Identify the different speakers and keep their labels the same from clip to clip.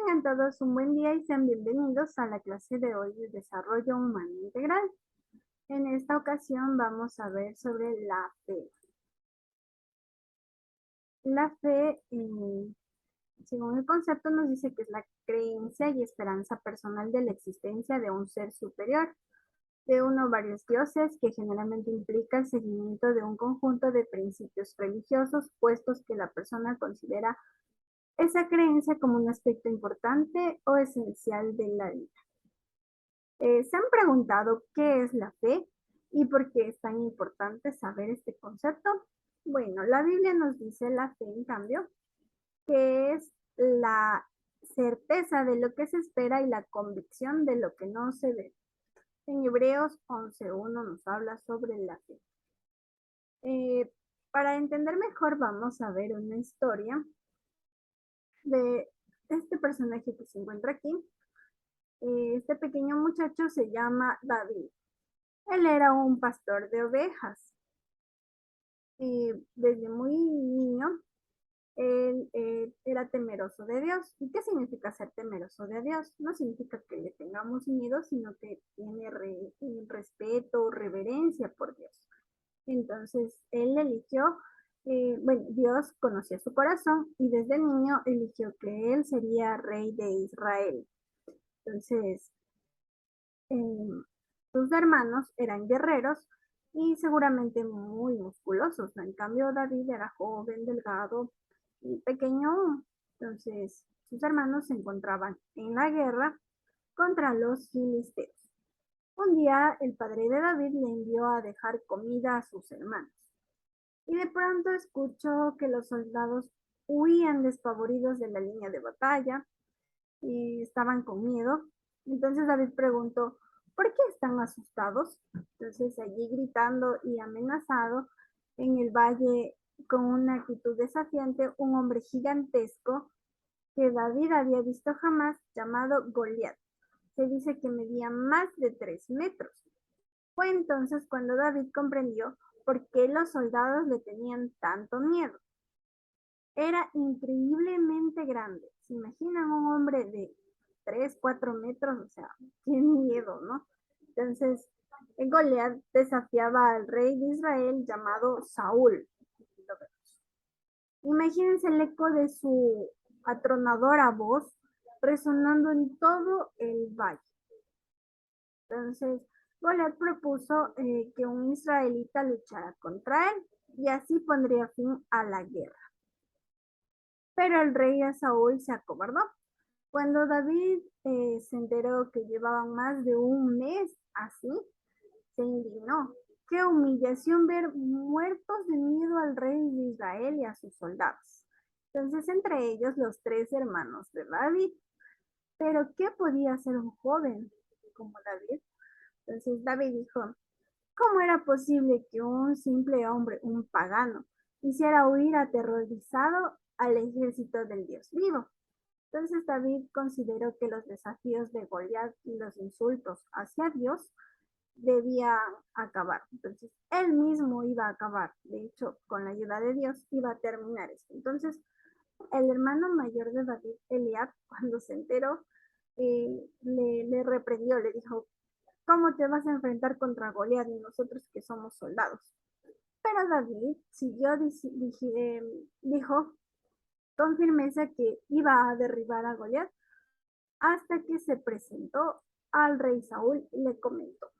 Speaker 1: Tengan todos un buen día y sean bienvenidos a la clase de hoy de Desarrollo Humano Integral. En esta ocasión vamos a ver sobre la fe. La fe, según el concepto, nos dice que es la creencia y esperanza personal de la existencia de un ser superior, de uno o varios dioses, que generalmente implica el seguimiento de un conjunto de principios religiosos puestos que la persona considera esa creencia como un aspecto importante o esencial de la vida. ¿Se han preguntado qué es la fe y por qué es tan importante saber este concepto? Bueno, la Biblia nos dice la fe, en cambio, que es la certeza de lo que se espera y la convicción de lo que no se ve. En Hebreos 11:1 nos habla sobre la fe. Para entender mejor vamos a ver una historia de este personaje que se encuentra aquí. Este pequeño muchacho se llama David. Él era un pastor de ovejas. Desde muy niño, él era temeroso de Dios. ¿Y qué significa ser temeroso de Dios? No significa que le tengamos miedo, sino que tiene respeto, reverencia por Dios. Entonces, él eligió, bueno, Dios conocía su corazón y desde niño eligió que él sería rey de Israel. Entonces, sus hermanos eran guerreros y seguramente muy musculosos. En cambio, David era joven, delgado y pequeño. Entonces, sus hermanos se encontraban en la guerra contra los filisteos. Un día, el padre de David le envió a dejar comida a sus hermanos. Y de pronto escuchó que los soldados huían despavoridos de la línea de batalla y estaban con miedo. Entonces David preguntó, ¿por qué están asustados? Entonces allí gritando y amenazado en el valle con una actitud desafiante, un hombre gigantesco que David había visto jamás, llamado Goliat. Se dice que medía más de 3 metros. Fue entonces cuando David comprendió por qué los soldados le tenían tanto miedo. Era increíblemente grande. ¿Se imaginan un hombre de 3, 4 metros? O sea, qué miedo, ¿no? Entonces, Goliat desafiaba al rey de Israel llamado Saúl. Imagínense el eco de su atronadora voz resonando en todo el valle. Entonces, Goliat propuso que un israelita luchara contra él y así pondría fin a la guerra. Pero el rey Saúl se acobardó. Cuando David se enteró que llevaban más de un mes así, se indignó. Qué humillación ver muertos de miedo al rey de Israel y a sus soldados. Entonces, entre ellos los 3 hermanos de David. Pero, ¿qué podía hacer un joven como David? Entonces David dijo, ¿cómo era posible que un simple hombre, un pagano, hiciera huir aterrorizado al ejército del Dios vivo? Entonces David consideró que los desafíos de Goliat y los insultos hacia Dios debían acabar. Entonces él mismo iba a acabar. De hecho, con la ayuda de Dios iba a terminar esto. Entonces el hermano mayor de David, Eliab, cuando se enteró, le reprendió, le dijo, ¿cómo te vas a enfrentar contra Goliat y nosotros que somos soldados? Pero David siguió, dijo con firmeza que iba a derribar a Goliat hasta que se presentó al rey Saúl y le comentó.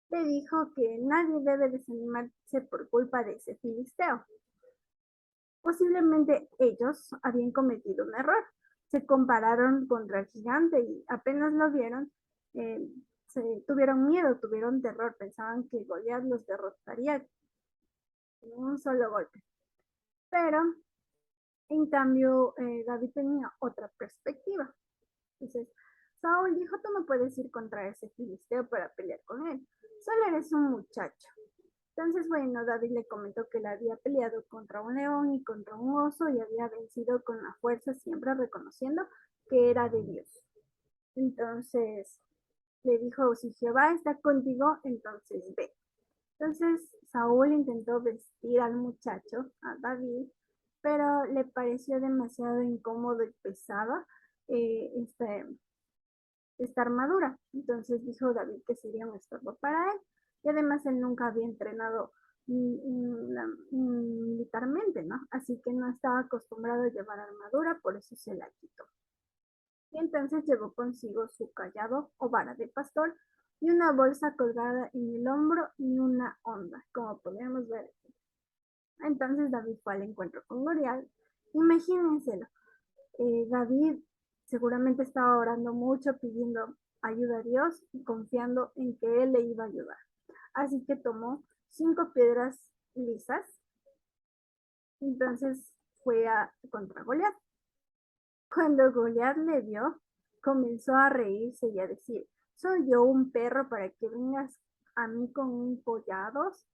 Speaker 1: Le dijo que nadie debe desanimarse por culpa de ese filisteo. Posiblemente ellos habían cometido un error. Se compararon contra el gigante y apenas lo vieron, tuvieron miedo, tuvieron terror, pensaban que Goliat los derrotaría en un solo golpe. Pero, en cambio, David tenía otra perspectiva. Entonces, Saúl dijo, tú no puedes ir contra ese filisteo para pelear con él. Solo eres un muchacho. Entonces, bueno, David le comentó que él había peleado contra un león y contra un oso y había vencido con la fuerza, siempre reconociendo que era de Dios. Entonces, le dijo, si Jehová está contigo, entonces ve. Entonces, Saúl intentó vestir al muchacho, a David, pero le pareció demasiado incómodo y pesado esta armadura. Entonces dijo David que sería un estorbo para él. Y además él nunca había entrenado militarmente, ¿no? Así que no estaba acostumbrado a llevar armadura, por eso se la quitó. Y entonces llevó consigo su cayado o vara de pastor y una bolsa colgada en el hombro y una honda, como podemos ver aquí. Entonces David fue al encuentro con Goliat. Imagínenselo, David seguramente estaba orando mucho, pidiendo ayuda a Dios y confiando en que Él le iba a ayudar. Así que tomó 5 piedras lisas, entonces fue contra Goliat. Cuando Goliat le vio, comenzó a reírse y a decir, ¿soy yo un perro para que vengas a mí con un collados?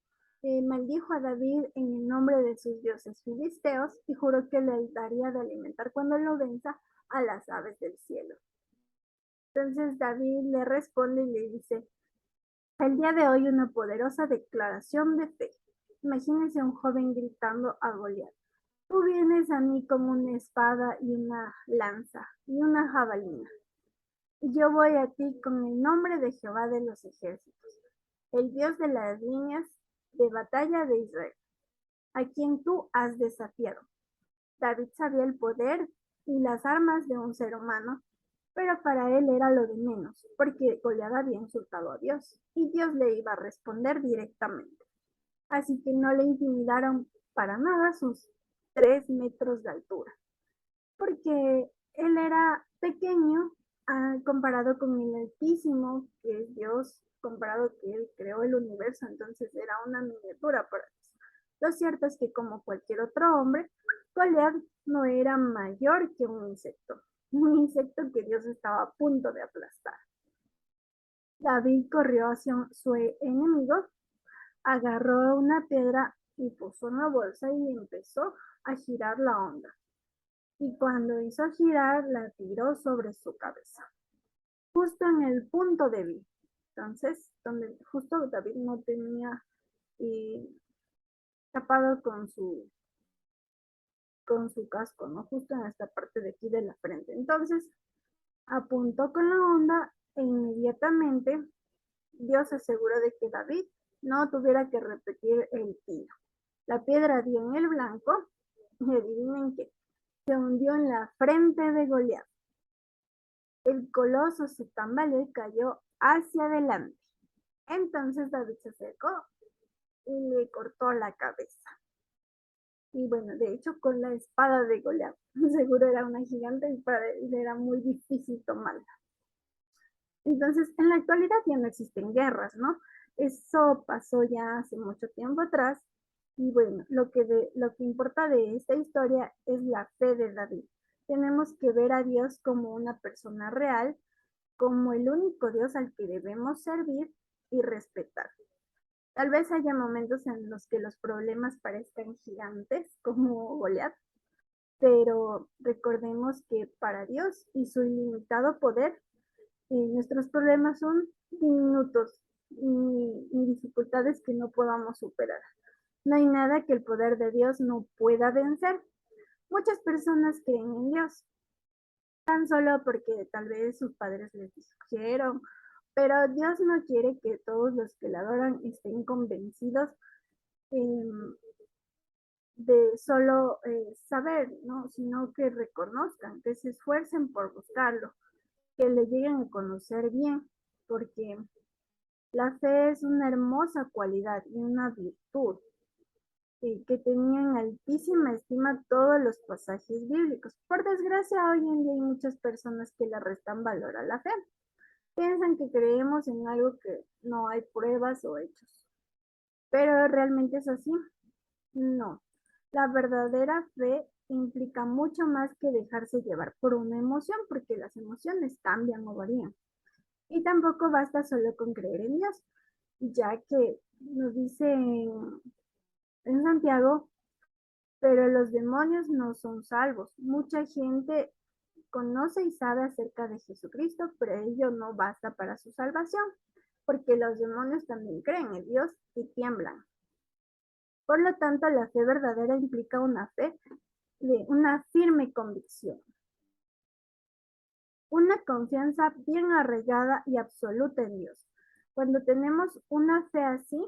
Speaker 1: Maldijo a David en el nombre de sus dioses filisteos y juró que le daría de alimentar cuando lo venza a las aves del cielo. Entonces David le responde y le dice, el día de hoy una poderosa declaración de fe. Imagínense un joven gritando a Goliat. Tú vienes a mí con una espada y una lanza y una jabalina. Y yo voy a ti con el nombre de Jehová de los ejércitos, el Dios de las líneas de batalla de Israel, a quien tú has desafiado. David sabía el poder y las armas de un ser humano, pero para él era lo de menos, porque Goliat había insultado a Dios, y Dios le iba a responder directamente. Así que no le intimidaron para nada sus 3 metros de altura, porque él era pequeño comparado con el altísimo, que es Dios, comparado que él creó el universo, entonces era una miniatura para Dios. Lo cierto es que como cualquier otro hombre, Goliat no era mayor que un insecto que Dios estaba a punto de aplastar. David corrió hacia su enemigo, agarró una piedra y puso una bolsa y empezó a girar la onda. Y cuando hizo girar, la tiró sobre su cabeza, justo en el punto débil. Entonces, donde justo David no tenía tapado con su casco, ¿no? Justo en esta parte de aquí de la frente. Entonces, apuntó con la onda e inmediatamente Dios se aseguró de que David no tuviera que repetir el tiro. La piedra dio en el blanco y adivinen qué, se hundió en la frente de Goliat. El coloso se tambaleó y cayó hacia adelante. Entonces David se acercó y le cortó la cabeza. Y bueno, de hecho con la espada de Goliat. Seguro era una gigante y para él era muy difícil tomarla. Entonces, en la actualidad ya no existen guerras, ¿no? Eso pasó ya hace mucho tiempo atrás. Y bueno, lo que importa de esta historia es la fe de David. Tenemos que ver a Dios como una persona real, como el único Dios al que debemos servir y respetar. Tal vez haya momentos en los que los problemas parezcan gigantes, como Goliat, pero recordemos que para Dios y su ilimitado poder, nuestros problemas son diminutos y dificultades que no podamos superar. No hay nada que el poder de Dios no pueda vencer. Muchas personas creen en Dios, tan solo porque tal vez sus padres les dijeron, pero Dios no quiere que todos los que le adoran estén convencidos eh, de solo saber, ¿no? Sino que reconozcan, que se esfuercen por buscarlo, que le lleguen a conocer bien, porque la fe es una hermosa cualidad y una virtud que tenía en altísima estima todos los pasajes bíblicos. Por desgracia, hoy en día hay muchas personas que le restan valor a la fe. Piensan que creemos en algo que no hay pruebas o hechos. Pero ¿realmente es así? No. La verdadera fe implica mucho más que dejarse llevar por una emoción, porque las emociones cambian o varían. Y tampoco basta solo con creer en Dios, ya que nos dice en Santiago, pero los demonios no son salvos. Mucha gente conoce y sabe acerca de Jesucristo, pero ello no basta para su salvación, porque los demonios también creen en Dios y tiemblan. Por lo tanto, la fe verdadera implica una fe de una firme convicción. una confianza bien arraigada y absoluta en Dios. Cuando tenemos una fe así,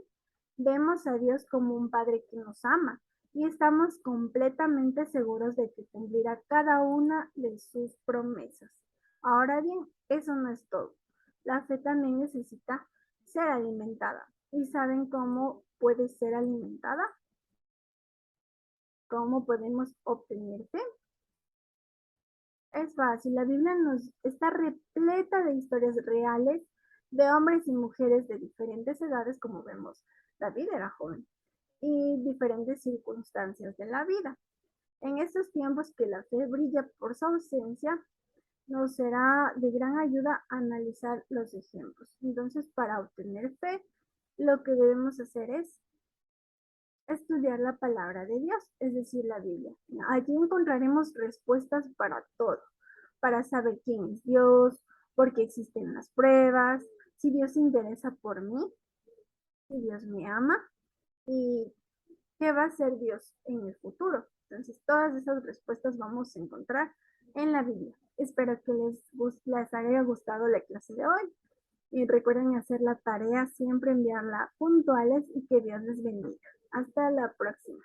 Speaker 1: vemos a Dios como un Padre que nos ama y estamos completamente seguros de que cumplirá cada una de sus promesas. Ahora bien, eso no es todo. La fe también necesita ser alimentada. ¿Y saben cómo puede ser alimentada? ¿Cómo podemos obtener fe? Es fácil, la Biblia nos está repleta de historias reales de hombres y mujeres de diferentes edades, como vemos. David era joven y diferentes circunstancias de la vida. En estos tiempos que la fe brilla por su ausencia, nos será de gran ayuda analizar los ejemplos. Entonces, para obtener fe, lo que debemos hacer es estudiar la palabra de Dios, es decir, la Biblia. Allí encontraremos respuestas para todo, para saber quién es Dios, por qué existen las pruebas, si Dios se interesa por mí, si Dios me ama y qué va a ser Dios en el futuro. Entonces, todas esas respuestas vamos a encontrar en la Biblia. Espero que les haya gustado la clase de hoy. Y recuerden hacer la tarea, siempre enviarla puntuales y que Dios les bendiga. Hasta la próxima.